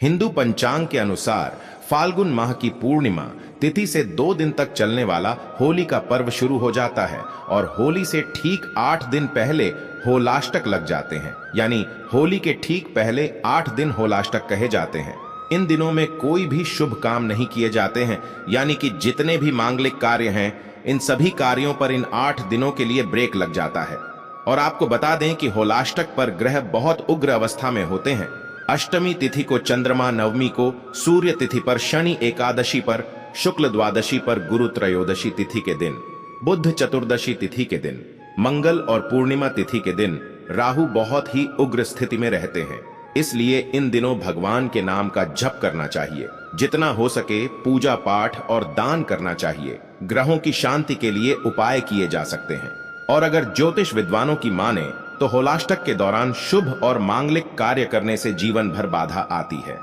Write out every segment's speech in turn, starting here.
हिंदू पंचांग के अनुसार फाल्गुन माह की पूर्णिमा तिथि से 2 दिन तक चलने वाला होली का पर्व शुरू हो जाता है और होली से ठीक 8 दिन पहले होलाष्टक लग जाते हैं। यानी होली के ठीक पहले 8 दिन होलाष्टक कहे जाते हैं। इन दिनों में कोई भी शुभ काम नहीं किए जाते हैं, यानी कि जितने भी मांगलिक कार्य हैं इन सभी कार्यों पर इन 8 दिनों के लिए ब्रेक लग जाता है। और आपको बता दें कि होलाष्टक पर ग्रह बहुत उग्र अवस्था में होते हैं। अष्टमी तिथि को चंद्रमा, नवमी को सूर्य तिथि पर, शनि एकादशी पर, शुक्ल द्वादशी पर, गुरु त्रयोदशी तिथि के दिन, बुध चतुर्दशी तिथि के दिन, मंगल और पूर्णिमा तिथि के दिन राहु बहुत ही उग्र स्थिति में रहते हैं। इसलिए इन दिनों भगवान के नाम का जप करना चाहिए। जितना हो सके पूजा पाठ और दान करना चाहिए। ग्रहों की शांति के लिए उपाय किए जा सकते हैं। और अगर ज्योतिष विद्वानों की माने तो होलाष्टक के दौरान शुभ और मांगलिक कार्य करने से जीवन भर बाधा आती है।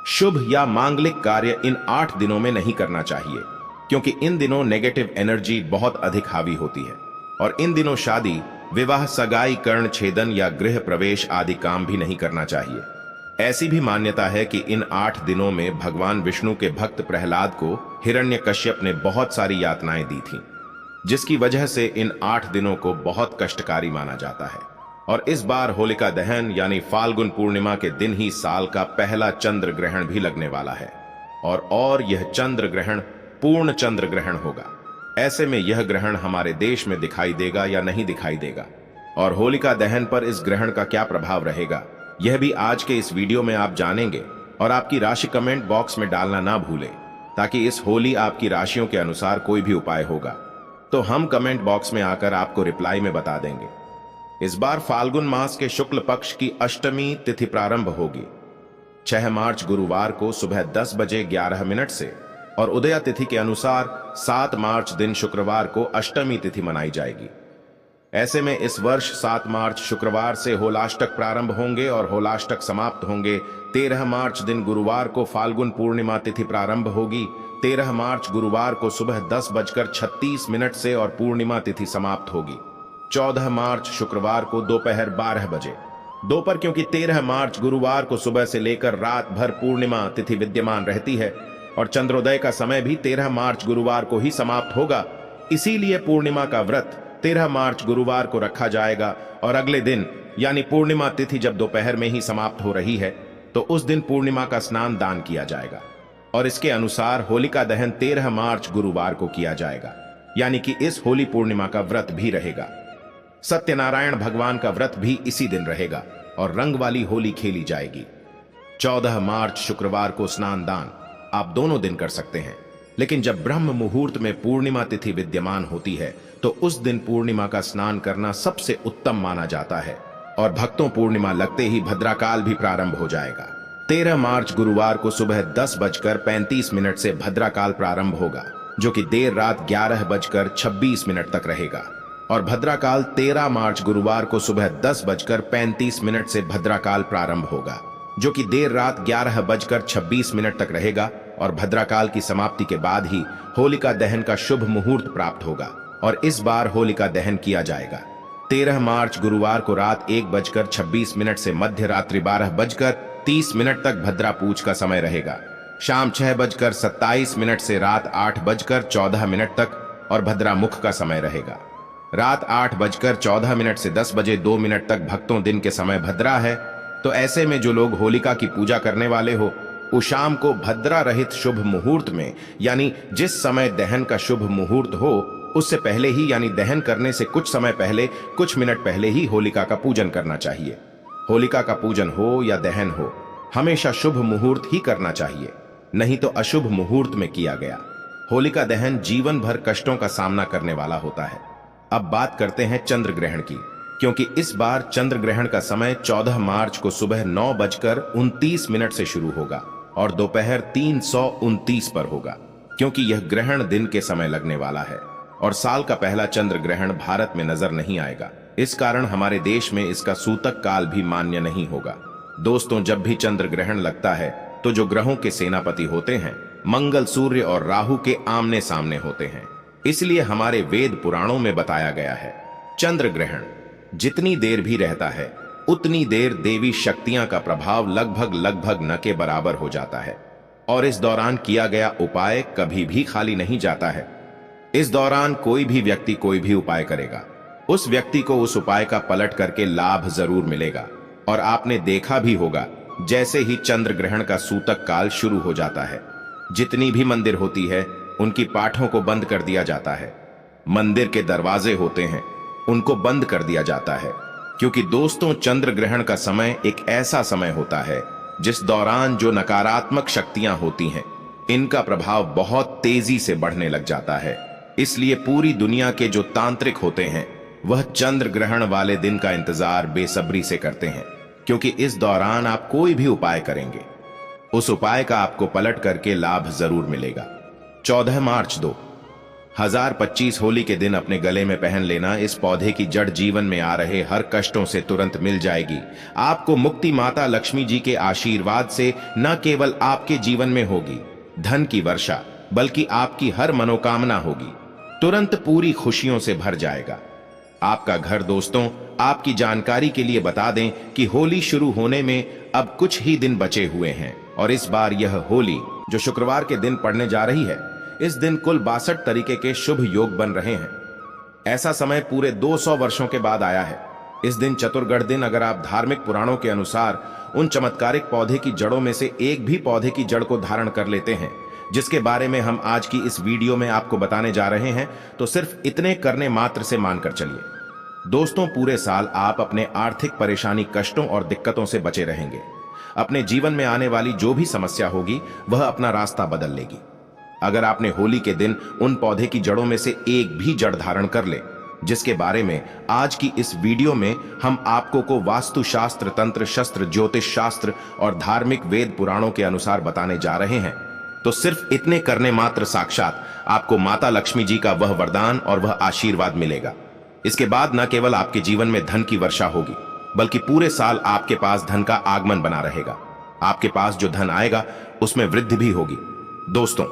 शुभ या मांगलिक कार्य इन 8 दिनों में नहीं करना चाहिए, क्योंकि इन दिनों नेगेटिव एनर्जी बहुत अधिक हावी होती है। और इन दिनों शादी, विवाह, सगाई, कर्ण छेदन या गृह प्रवेश आदि काम भी नहीं करना चाहिए। ऐसी भी मान्यता है कि इन 8 दिनों में भगवान विष्णु के भक्त प्रहलाद को हिरण्यकश्यप ने बहुत सारी यातनाएं दी थीं, जिसकी वजह से इन 8 दिनों को बहुत कष्टकारी माना जाता है। और इस बार होलिका दहन यानी फाल्गुन पूर्णिमा के दिन ही साल का पहला चंद्र ग्रहण भी लगने वाला है। और यह चंद्र ग्रहण पूर्ण चंद्र ग्रहण होगा। ऐसे में यह ग्रहण हमारे देश में दिखाई देगा या नहीं दिखाई देगा, और होलिका दहन पर इस ग्रहण का क्या प्रभाव रहेगा, यह भी आज के इस वीडियो में आप जानेंगे। और आपकी राशि कमेंट बॉक्स में डालना ना भूलें, ताकि इस होली आपकी राशियों के अनुसार कोई भी उपाय होगा तो हम कमेंट बॉक्स में आकर आपको रिप्लाई में बता देंगे। इस बार फाल्गुन मास के शुक्ल पक्ष की अष्टमी तिथि प्रारंभ होगी 6 मार्च गुरुवार को सुबह 10 बजे 11 मिनट से, और उदया तिथि के अनुसार 7 मार्च दिन शुक्रवार को अष्टमी तिथि मनाई जाएगी। ऐसे में इस वर्ष 7 मार्च शुक्रवार से होलाष्टक प्रारंभ होंगे और होलाष्टक समाप्त होंगे 13 मार्च दिन गुरुवार को फाल्गुन पूर्णिमा तिथि प्रारंभ होगी 13 मार्च गुरुवार को सुबह 10:36 से और पूर्णिमा तिथि समाप्त होगी 14 मार्च शुक्रवार को दोपहर 12 बजे। दोपहर क्योंकि 13 मार्च गुरुवार को सुबह से लेकर रात भर पूर्णिमा तिथि विद्यमान रहती है और चंद्रोदय का समय भी 13 मार्च गुरुवार को ही समाप्त होगा। इसीलिए पूर्णिमा का व्रत 13 मार्च गुरुवार को रखा जाएगा और अगले दिन यानी पूर्णिमा तिथि जब दोपहर में ही समाप्त हो रही है तो उस दिन पूर्णिमा का स्नान दान किया जाएगा। और इसके अनुसार होलिका दहन 13 मार्च गुरुवार को किया जाएगा, यानी कि इस होली पूर्णिमा का व्रत भी रहेगा। सत्यनारायण भगवान का व्रत भी इसी दिन रहेगा और रंग वाली होली खेली जाएगी। 14 मार्च शुक्रवार को स्नान दान आप दोनों दिन कर सकते हैं, लेकिन जब ब्रह्म मुहूर्त में पूर्णिमा तिथि विद्यमान होती है तो उस दिन पूर्णिमा का स्नान करना सबसे उत्तम माना जाता है। और भक्तों पूर्णिमा लगते ही भद्राकाल भी प्रारंभ हो जाएगा। 13 मार्च गुरुवार को सुबह 10:35 से भद्राकाल प्रारंभ होगा, जो कि देर रात 11:26 तक रहेगा। और भद्राकाल 13 मार्च गुरुवार को सुबह 10:35 से भद्राकाल प्रारंभ होगा, जो कि देर रात 11:26 तक रहेगा। और भद्राकाल की समाप्ति के बाद ही होलिका दहन का शुभ मुहूर्त प्राप्त होगा और इस बार होलिका दहन किया जाएगा। 13 मार्च गुरुवार को रात 1:26 से मध्य रात्रि 12:30 तक भद्रा पूज का समय रहेगा। शाम 6:27 से रात 8:14 तक और भद्रा मुख का समय रहेगा। रात 8:14 से 10:02 तक भक्तों दिन के समय भद्रा है। तो ऐसे में जो लोग होलिका की पूजा करने वाले हो वो शाम को भद्रा रहित शुभ मुहूर्त में, यानी जिस समय दहन का शुभ मुहूर्त हो उससे पहले ही, यानी दहन करने से कुछ समय पहले, कुछ मिनट पहले ही होलिका का पूजन करना चाहिए। होलिका का पूजन हो या दहन हो, हमेशा शुभ मुहूर्त ही करना चाहिए, नहीं तो अशुभ मुहूर्त में किया गया होलिका दहन जीवन भर कष्टों का सामना करने वाला होता है। अब बात करते हैं चंद्र ग्रहण की, क्योंकि इस बार चंद्र ग्रहण का समय 14 मार्च को सुबह 9:29 से शुरू होगा और दोपहर 3:29 पर होगा, क्योंकि यह ग्रहण दिन के समय लगने वाला है और साल का पहला चंद्र ग्रहण भारत में नजर नहीं आएगा। इस कारण हमारे देश में इसका सूतक काल भी मान्य नहीं होगा। दोस्तों, जब भी चंद्र ग्रहण लगता है तो जो ग्रहों के सेनापति होते हैं मंगल, सूर्य और राहु के आमने सामने होते हैं। इसलिए हमारे वेद पुराणों में बताया गया है चंद्र ग्रहण जितनी देर भी रहता है उतनी देर देवी शक्तियां का प्रभाव लगभग न के बराबर हो जाता है और इस दौरान किया गया उपाय कभी भी खाली नहीं जाता है। इस दौरान कोई भी व्यक्ति कोई भी उपाय करेगा, उस व्यक्ति को उस उपाय का पलट करके लाभ जरूर मिलेगा। और आपने देखा भी होगा, जैसे ही चंद्र ग्रहण का सूतक काल शुरू हो जाता है, जितनी भी मंदिर होती है उनकी पाठों को बंद कर दिया जाता है। मंदिर के दरवाजे होते हैं उनको बंद कर दिया जाता है, क्योंकि दोस्तों चंद्र ग्रहण का समय एक ऐसा समय होता है जिस दौरान जो नकारात्मक शक्तियां होती हैं इनका प्रभाव बहुत तेजी से बढ़ने लग जाता है। इसलिए पूरी दुनिया के जो तांत्रिक होते हैं वह चंद्र ग्रहण वाले दिन का इंतजार बेसब्री से करते हैं, क्योंकि इस दौरान आप कोई भी उपाय करेंगे उस उपाय का आपको पलट करके लाभ जरूर मिलेगा। 14 मार्च 2025 होली के दिन अपने गले में पहन लेना इस पौधे की जड़ जीवन में आ रहे हर कष्टों से तुरंत मिल जाएगी। आपको मुक्ति माता लक्ष्मी जी के आशीर्वाद से न केवल आपके जीवन में होगी धन की वर्षा, बल्कि आपकी हर मनोकामना होगी तुरंत पूरी खुशियों से भर जाएगा आपका घर। दोस्तों आपकी जानकारी के लिए बता दें कि होली शुरू होने में अब कुछ ही दिन बचे हुए हैं और इस बार यह होली जो शुक्रवार के दिन पड़ने जा रही है, इस दिन कुल 62 तरीके के शुभ योग बन रहे हैं। ऐसा समय पूरे 200 वर्षों के बाद आया है। इस दिन चतुर्गढ़ दिन अगर आप धार्मिक पुराणों के अनुसार उन चमत्कारिक पौधे की जड़ों में से एक भी पौधे की जड़ को धारण कर लेते हैं, जिसके बारे में हम आज की इस वीडियो में आपको बताने जा रहे हैं, तो सिर्फ इतने करने मात्र से मानकर चलिए दोस्तों, पूरे साल आप अपने आर्थिक परेशानी, कष्टों और दिक्कतों से बचे रहेंगे। अपने जीवन में आने वाली जो भी समस्या होगी वह अपना रास्ता बदल लेगी। अगर आपने होली के दिन उन पौधे की जड़ों में से एक भी जड़ धारण कर ले, जिसके बारे में आज की इस वीडियो में हम आपको को वास्तु शास्त्र, तंत्र शस्त्र, ज्योतिष शास्त्र और धार्मिक वेद पुराणों के अनुसार बताने जा रहे हैं, तो सिर्फ इतने करने मात्र साक्षात आपको माता लक्ष्मी जी का वह वरदान और वह आशीर्वाद मिलेगा। इसके बाद न केवल आपके जीवन में धन की वर्षा होगी, बल्कि पूरे साल आपके पास धन का आगमन बना रहेगा। आपके पास जो धन आएगा उसमें वृद्धि भी होगी। दोस्तों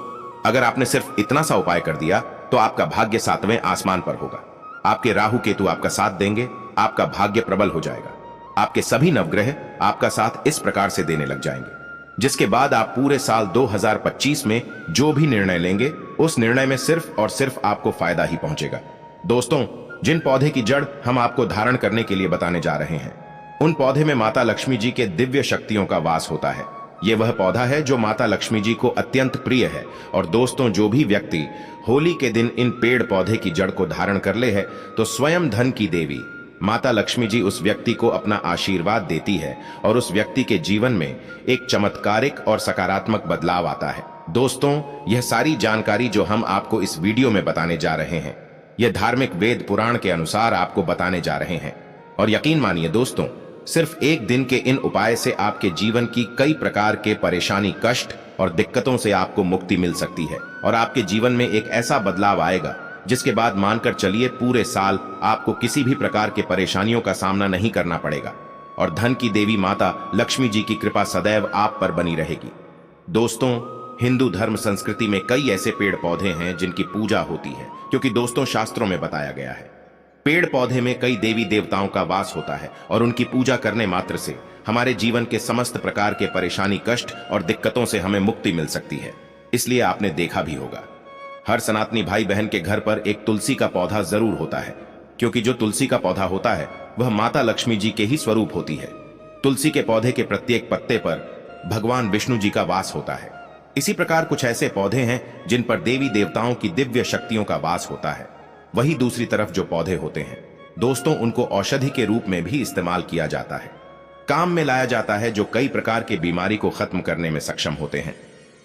अगर आपने सिर्फ इतना सा उपाय कर दिया तो आपका भाग्य 7वें आसमान पर होगा। आपके राहु केतु आपका साथ देंगे, आपका भाग्य प्रबल हो जाएगा। आपके सभी नवग्रह आपका साथ इस प्रकार से देने लग जाएंगे, जिसके बाद आप पूरे साल 2025 में जो भी निर्णय लेंगे उस निर्णय में सिर्फ और सिर्फ आपको फायदा ही पहुंचेगा। दोस्तों जिन पौधे की जड़ हम आपको धारण करने के लिए बताने जा रहे हैं, उन पौधे में माता लक्ष्मी जी के दिव्य शक्तियों का वास होता है। यह वह पौधा है जो माता लक्ष्मी जी को अत्यंत प्रिय है। और दोस्तों जो भी व्यक्ति होली के दिन इन पेड़ पौधे की जड़ को धारण कर ले है, तो स्वयं धन की देवी माता लक्ष्मी जी उस व्यक्ति को अपना आशीर्वाद देती है और उस व्यक्ति के जीवन में एक चमत्कारिक और सकारात्मक बदलाव आता है। दोस्तों यह सारी जानकारी जो हम आपको इस वीडियो में बताने जा रहे हैं, यह धार्मिक वेद पुराण के अनुसार आपको बताने जा रहे हैं। और यकीन मानिए दोस्तों, सिर्फ एक दिन के इन उपाय से आपके जीवन की कई प्रकार के परेशानी, कष्ट और दिक्कतों से आपको मुक्ति मिल सकती है और आपके जीवन में एक ऐसा बदलाव आएगा जिसके बाद मानकर चलिए पूरे साल आपको किसी भी प्रकार के परेशानियों का सामना नहीं करना पड़ेगा और धन की देवी माता लक्ष्मी जी की कृपा सदैव आप पर बनी रहेगी। दोस्तों हिंदू धर्म संस्कृति में कई ऐसे पेड़ पौधे हैं जिनकी पूजा होती है, क्योंकि दोस्तों शास्त्रों में बताया गया है पेड़ पौधे में कई देवी देवताओं का वास होता है और उनकी पूजा करने मात्र से हमारे जीवन के समस्त प्रकार के परेशानी, कष्ट और दिक्कतों से हमें मुक्ति मिल सकती है। इसलिए आपने देखा भी होगा हर सनातनी भाई बहन के घर पर एक तुलसी का पौधा जरूर होता है, क्योंकि जो तुलसी का पौधा होता है वह माता लक्ष्मी जी के ही स्वरूप होती है। तुलसी के पौधे के प्रत्येक पत्ते पर भगवान विष्णु जी का वास होता है। इसी प्रकार कुछ ऐसे पौधे हैं जिन पर देवी देवताओं की दिव्य शक्तियों का वास होता है। वही दूसरी तरफ जो पौधे होते हैं दोस्तों, उनको औषधि के रूप में भी इस्तेमाल किया जाता है, काम में लाया जाता है, जो कई प्रकार की बीमारी को खत्म करने में सक्षम होते हैं।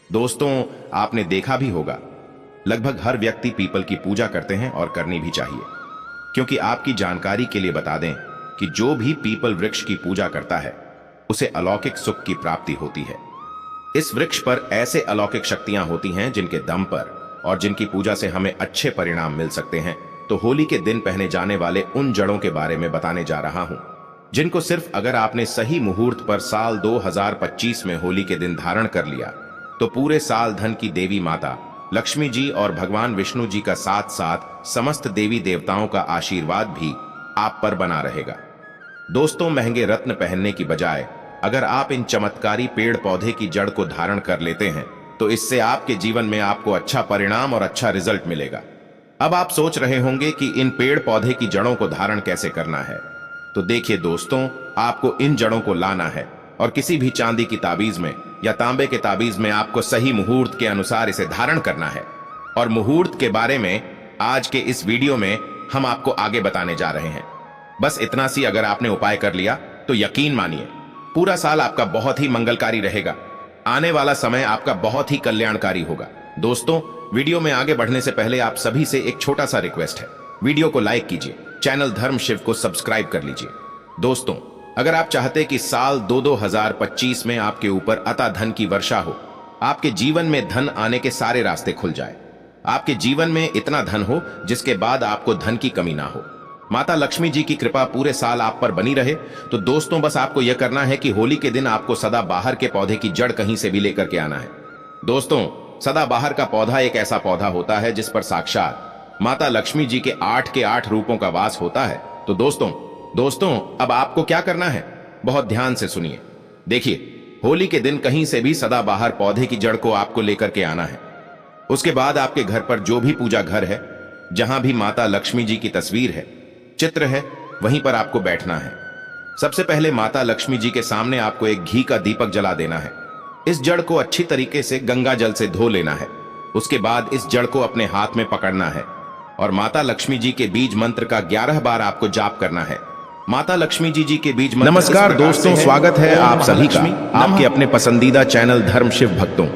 दोस्तों आपने देखा भी होगा लगभग हर व्यक्ति पीपल की पूजा करते हैं और करनी भी चाहिए, क्योंकि आपकी जानकारी के लिए बता दें कि जो भी पीपल वृक्ष की पूजा करता है उसे अलौकिक सुख की प्राप्ति होती है। इस वृक्ष पर ऐसे अलौकिक शक्तियां होती हैं जिनके दम पर और जिनकी पूजा से हमें अच्छे परिणाम मिल सकते हैं। तो होली के दिन पहने जाने वाले उन जड़ों के बारे में बताने जा रहा हूं, जिनको सिर्फ अगर आपने सही मुहूर्त पर साल 2025 में होली के दिन धारण कर लिया तो पूरे साल धन की देवी माता लक्ष्मी जी और भगवान विष्णु जी का साथ साथ समस्त देवी देवताओं का आशीर्वाद भी आप पर बना रहेगा। दोस्तों, महंगे रत्न पहनने की बजाय अगर आप इन चमत्कारी पेड़ पौधे की जड़ को धारण कर लेते हैं तो इससे आपके जीवन में आपको अच्छा परिणाम और अच्छा रिजल्ट मिलेगा। अब आप सोच रहे होंगे कि इन पेड़ पौधे की जड़ों को धारण कैसे करना है। तो देखिए दोस्तों, आपको इन जड़ों को लाना है और किसी भी चांदी की ताबीज में या तांबे के ताबीज में आपको सही मुहूर्त के अनुसार इसे धारण करना है। और मुहूर्त के बारे में आज के इस वीडियो में हम आपको आगे बताने जा रहे हैं। बस इतना सी अगर आपने उपाय कर लिया तो यकीन मानिए पूरा साल आपका बहुत ही मंगलकारी रहेगा। आने वाला समय आपका बहुत ही कल्याणकारी होगा। दोस्तों, वीडियो में आगे बढ़ने से पहले आप सभी से एक छोटा सा रिक्वेस्ट है, वीडियो को लाइक कीजिए, चैनल धर्म शिव को सब्सक्राइब कर लीजिए। दोस्तों, अगर आप चाहते कि साल 2025 में आपके ऊपर अता धन की वर्षा हो, आपके जीवन में धन आने के सारे रास्ते खुल जाए, आपके जीवन में इतना धन हो जिसके बाद आपको धन की कमी ना हो, माता लक्ष्मी जी की कृपा पूरे साल आप पर बनी रहे, तो दोस्तों बस आपको यह करना है कि होली के दिन आपको सदाबहार के पौधे की जड़ कहीं से भी लेकर के आना है। दोस्तों, सदाबहार का पौधा एक ऐसा पौधा होता है जिस पर साक्षात माता लक्ष्मी जी के 8 रूपों का वास होता है। तो दोस्तों अब आपको क्या करना है, बहुत ध्यान से सुनिए। देखिए, होली के दिन कहीं से भी सदाबहार पौधे की जड़ को आपको लेकर के आना है। उसके बाद आपके घर पर जो भी पूजा घर है, जहां भी माता लक्ष्मी जी की तस्वीर है, चित्र है, वहीं पर आपको बैठना है। सबसे पहले माता लक्ष्मी जी के सामने आपको एक घी का दीपक जला देना है। इस जड़ को अच्छी तरीके से गंगा जल से धो लेना है। उसके बाद इस जड़ को अपने हाथ में पकड़ना है और माता लक्ष्मी जी के बीज मंत्र का 11 बार आपको जाप करना है। माता लक्ष्मी जी के बीज मंत्र। नमस्कार दोस्तों, स्वागत है आप सभी का आपके अपने पसंदीदा चैनल धर्म शिव भक्तों।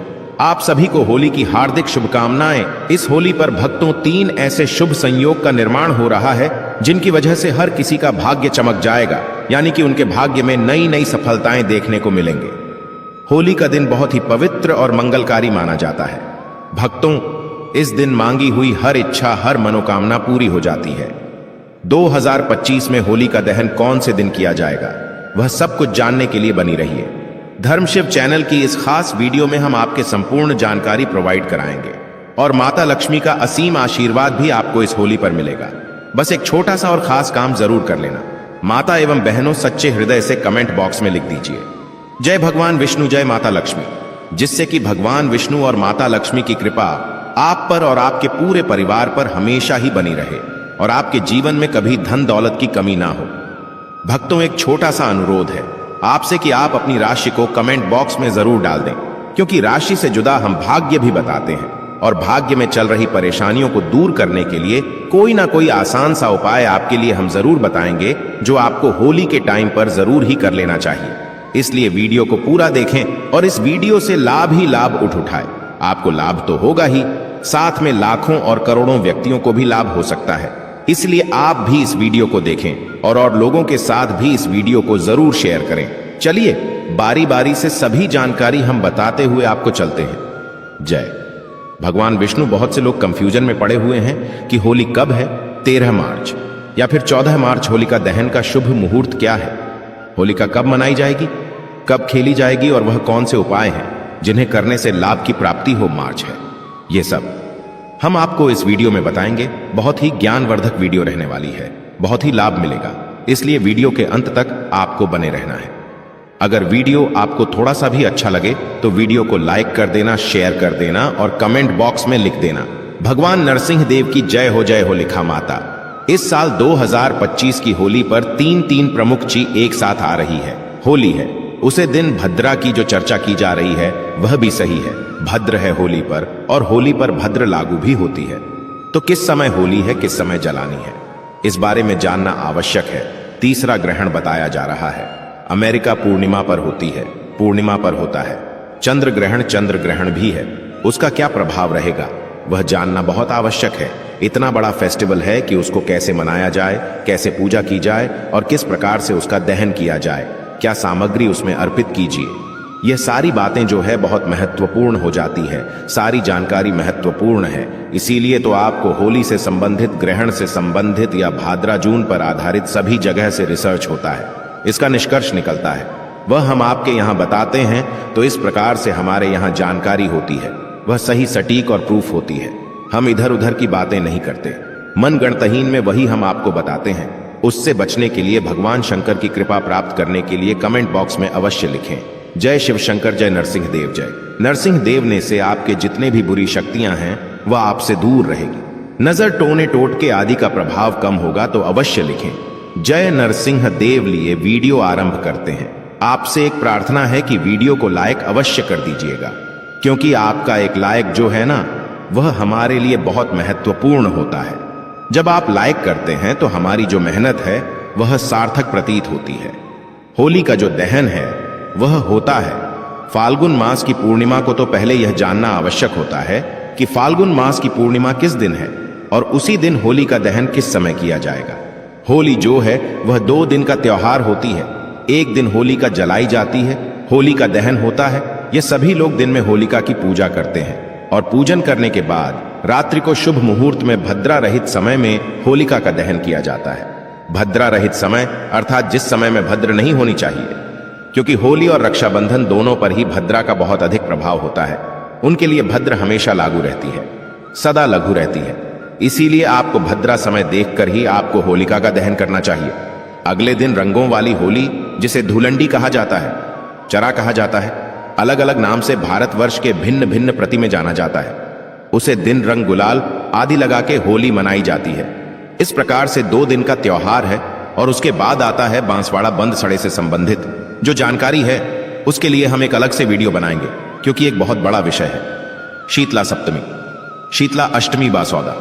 आप सभी को होली की हार्दिक शुभकामनाएं। इस होली पर भक्तों 3 ऐसे शुभ संयोग का निर्माण हो रहा है जिनकी वजह से हर किसी का भाग्य चमक जाएगा, यानी कि उनके भाग्य में नई नई सफलताएं देखने को मिलेंगे। होली का दिन बहुत ही पवित्र और मंगलकारी माना जाता है। भक्तों, इस दिन मांगी हुई हर इच्छा, हर मनोकामना पूरी हो जाती है। 2025 में होली का दहन कौन से दिन किया जाएगा, वह सब कुछ जानने के लिए बनी रहिए। धर्म शिव चैनल की इस खास वीडियो में हम आपके संपूर्ण जानकारी प्रोवाइड कराएंगे और माता लक्ष्मी का असीम आशीर्वाद भी आपको इस होली पर मिलेगा। बस एक छोटा सा और खास काम जरूर कर लेना। माता एवं बहनों, सच्चे हृदय से कमेंट बॉक्स में लिख दीजिए, जय भगवान विष्णु, जय माता लक्ष्मी, जिससे कि भगवान विष्णु और माता लक्ष्मी की कृपा आप पर और आपके पूरे परिवार पर हमेशा ही बनी रहे और आपके जीवन में कभी धन दौलत की कमी ना हो। भक्तों, एक छोटा सा अनुरोध है आपसे कि आप अपनी राशि को कमेंट बॉक्स में जरूर डाल दें, क्योंकि राशि से जुदा हम भाग्य भी बताते हैं और भाग्य में चल रही परेशानियों को दूर करने के लिए कोई ना कोई आसान सा उपाय आपके लिए हम जरूर बताएंगे, जो आपको होली के टाइम पर जरूर ही कर लेना चाहिए। इसलिए वीडियो को पूरा देखें और इस वीडियो से लाभ ही लाभ उठाएं। आपको लाभ तो होगा ही, साथ में लाखों और करोड़ों व्यक्तियों को भी लाभ हो सकता है। इसलिए आप भी इस वीडियो को देखें और लोगों के साथ भी इस वीडियो को जरूर शेयर करें। चलिए बारी बारी से सभी जानकारी हम बताते हुए आपको चलते हैं। जय भगवान विष्णु। बहुत से लोग कंफ्यूजन में पड़े हुए हैं कि होली कब है, 13 मार्च या फिर 14 मार्च होलिका दहन का शुभ मुहूर्त क्या है, होलिका कब मनाई जाएगी, कब खेली जाएगी और वह कौन से उपाय हैं जिन्हें करने से लाभ की प्राप्ति हो मार्च है। ये सब हम आपको इस वीडियो में बताएंगे। बहुत ही ज्ञानवर्धक वीडियो रहने वाली है, बहुत ही लाभ मिलेगा, इसलिए वीडियो के अंत तक आपको बने रहना है। अगर वीडियो आपको थोड़ा सा भी अच्छा लगे तो वीडियो को लाइक कर देना, शेयर कर देना और कमेंट बॉक्स में लिख देना, भगवान नरसिंह देव की जय हो लिखा माता। इस साल 2025 की होली पर तीन प्रमुख चीज एक साथ आ रही है। होली है, उसे दिन भद्रा की जो चर्चा की जा रही है वह भी सही है। भद्र है होली पर और होली पर भद्र लागू भी होती है। तो किस समय होली है, किस समय जलानी है, इस बारे में जानना आवश्यक है। तीसरा ग्रहण बताया जा रहा है। अमेरिका पूर्णिमा पर होती है, पूर्णिमा पर होता है। चंद्र ग्रहण भी है, उसका क्या प्रभाव रहेगा वह जानना बहुत आवश्यक है। इतना बड़ा फेस्टिवल है कि उसको कैसे मनाया जाए, कैसे पूजा की जाए और किस प्रकार से उसका दहन किया जाए, क्या सामग्री उसमें अर्पित कीजिए, यह सारी बातें जो है बहुत महत्वपूर्ण हो जाती है। सारी जानकारी महत्वपूर्ण है, इसीलिए तो आपको होली से संबंधित, ग्रहण से संबंधित या भाद्रा जून पर आधारित सभी जगह से रिसर्च होता है, इसका निष्कर्ष निकलता है, वह हम आपके यहाँ बताते हैं। तो इस प्रकार से हमारे यहाँ जानकारी होती है, वह सही, सटीक और प्रूफ होती है। हम इधर उधर की बातें नहीं करते, मन गणतहीन में वही हम आपको बताते हैं। उससे बचने के लिए भगवान शंकर की कृपा प्राप्त करने के लिए कमेंट बॉक्स में अवश्य लिखें जय शिव शंकर, जय नरसिंह देव। जय नरसिंह देव ने से आपके जितने भी बुरी शक्तियां हैं वह आपसे दूर रहेगी। नजर, टोने, टोटके आदि का प्रभाव कम होगा तो अवश्य लिखें जय नरसिंह देव। लिए वीडियो आरंभ करते हैं। आपसे एक प्रार्थना है कि वीडियो को लाइक अवश्य कर दीजिएगा, क्योंकि आपका एक लाइक जो है ना, वह हमारे लिए बहुत महत्वपूर्ण होता है। जब आप लाइक करते हैं तो हमारी जो मेहनत है वह सार्थक प्रतीत होती है। होली का जो दहन है वह होता है फाल्गुन मास की पूर्णिमा को। तो पहले यह जानना आवश्यक होता है कि फाल्गुन मास की पूर्णिमा किस दिन है और उसी दिन होली का दहन किस समय किया जाएगा। होली जो है वह 2 दिन का त्योहार होती है। एक दिन होलिका जलाई जाती है, होली का दहन होता है। ये सभी लोग दिन में होलिका की पूजा करते हैं और पूजन करने के बाद रात्रि को शुभ मुहूर्त में भद्रा रहित समय में होलिका का दहन किया जाता है। भद्रा रहित समय अर्थात जिस समय में भद्र नहीं होनी चाहिए, क्योंकि होली और रक्षाबंधन दोनों पर ही भद्रा का बहुत अधिक प्रभाव होता है। उनके लिए भद्र हमेशा लागू रहती है, सदा लघु रहती है। इसीलिए आपको भद्रा समय देखकर ही आपको होलिका का दहन करना चाहिए। अगले दिन रंगों वाली होली, जिसे धूलंडी कहा जाता है, चरा कहा जाता है, अलग अलग नाम से भारतवर्ष के भिन्न भिन्न प्रति में जाना जाता है, उसे दिन रंग गुलाल आदि लगा के होली मनाई जाती है। इस प्रकार से 2 दिन का त्योहार है और उसके बाद आता है बांसवाड़ा बंद सड़े से संबंधित जो जानकारी है, उसके लिए हम एक अलग से वीडियो बनाएंगे, क्योंकि एक बहुत बड़ा विषय है। शीतला सप्तमी, शीतला अष्टमी, बासौदा,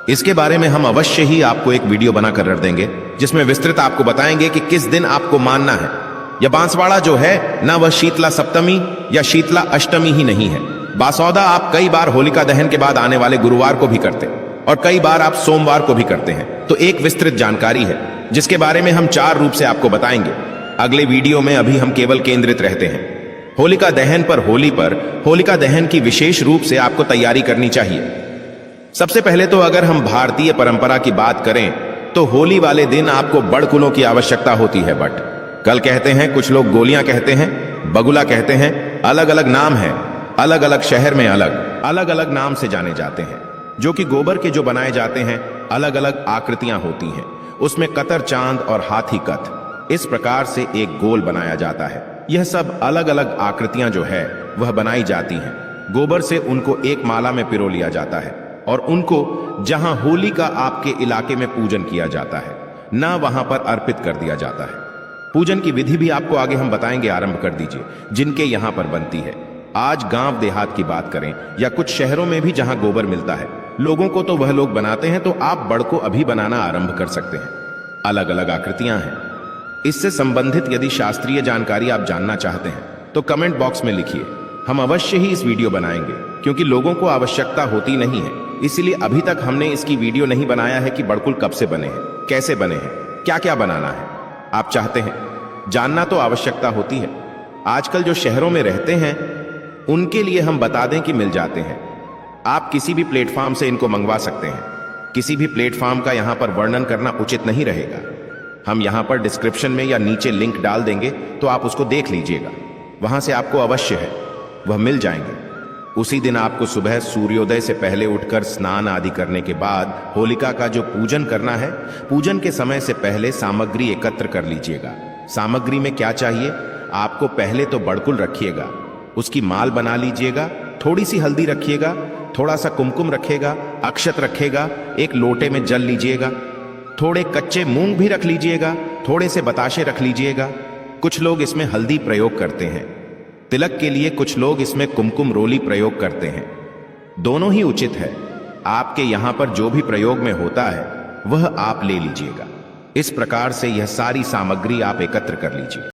इसके बारे में हम अवश्य ही आपको एक वीडियो बनाकर रख देंगे, जिसमें विस्तृत आपको बताएंगे कि किस दिन आपको मानना है। यह बांसवाड़ा जो है ना, वह शीतला सप्तमी या शीतला अष्टमी ही नहीं है। बासौदा आप कई बार होलिका दहन के बाद आने वाले गुरुवार को भी करते और कई बार आप सोमवार को भी करते हैं। तो एक विस्तृत जानकारी है जिसके बारे में हम 4 रूप से आपको बताएंगे अगले वीडियो में। अभी हम केवल केंद्रित रहते हैं होलिका दहन पर। होलिका दहन की विशेष रूप से आपको तैयारी करनी चाहिए। सबसे पहले तो अगर हम भारतीय परंपरा की बात करें तो होली वाले दिन आपको बड़कुलों की आवश्यकता होती है। बट कल कहते हैं, कुछ लोग गोलियां कहते हैं, बगुला कहते हैं, अलग अलग नाम है। अलग अलग शहर में अलग अलग नाम से जाने जाते हैं, जो कि गोबर के जो बनाए जाते हैं अलग अलग आकृतियां होती हैं। उसमें कतर चांद और हाथी कथ, इस प्रकार से एक गोल बनाया जाता है। यह सब अलग अलग आकृतियां जो है वह बनाई जाती हैं। गोबर से उनको एक माला में पिरो लिया जाता है और उनको जहां होली का आपके इलाके में पूजन किया जाता है ना, वहां पर अर्पित कर दिया जाता है। पूजन की विधि भी आपको आगे हम बताएंगे, आरंभ कर दीजिए, जिनके यहां पर बनती है। आज गांव देहात की बात करें या कुछ शहरों में भी जहां गोबर मिलता है लोगों को, तो वह लोग बनाते हैं। तो आप बड़ को अभी बनाना आरंभ कर सकते हैं। अलग अलग आकृतियां हैं। इससे संबंधित यदि शास्त्रीय जानकारी आप जानना चाहते हैं तो कमेंट बॉक्स में लिखिए। हम अवश्य ही इस वीडियो बनाएंगे, क्योंकि लोगों को आवश्यकता होती नहीं है। इसीलिए अभी तक हमने इसकी वीडियो नहीं बनाया है कि बड़कुल कब से बने हैं, कैसे बने हैं, क्या क्या बनाना है। आप चाहते हैं जानना तो आवश्यकता होती है। आजकल जो शहरों में रहते हैं उनके लिए हम बता दें कि मिल जाते हैं। आप किसी भी प्लेटफॉर्म से इनको मंगवा सकते हैं। किसी भी प्लेटफॉर्म का यहां पर वर्णन करना उचित नहीं रहेगा। हम यहां पर डिस्क्रिप्शन में या नीचे लिंक डाल देंगे, तो आप उसको देख लीजिएगा। वहां से आपको अवश्य है वह मिल जाएंगे। उसी दिन आपको सुबह सूर्योदय से पहले उठकर स्नान आदि करने के बाद होलिका का जो पूजन करना है, पूजन के समय से पहले सामग्री एकत्र कर लीजिएगा। सामग्री में क्या चाहिए, आपको पहले तो बड़कुल रखिएगा, उसकी माल बना लीजिएगा, थोड़ी सी हल्दी रखिएगा, थोड़ा सा कुमकुम रखेगा, अक्षत रखेगा, एक लोटे में जल लीजिएगा, थोड़े कच्चे मूंग भी रख लीजिएगा, थोड़े से बताशे रख लीजिएगा। कुछ लोग इसमें हल्दी प्रयोग करते हैं तिलक के लिए, कुछ लोग इसमें कुमकुम रोली प्रयोग करते हैं। दोनों ही उचित है। आपके यहां पर जो भी प्रयोग में होता है वह आप ले लीजिएगा। इस प्रकार से यह सारी सामग्री आप एकत्र कर लीजिए।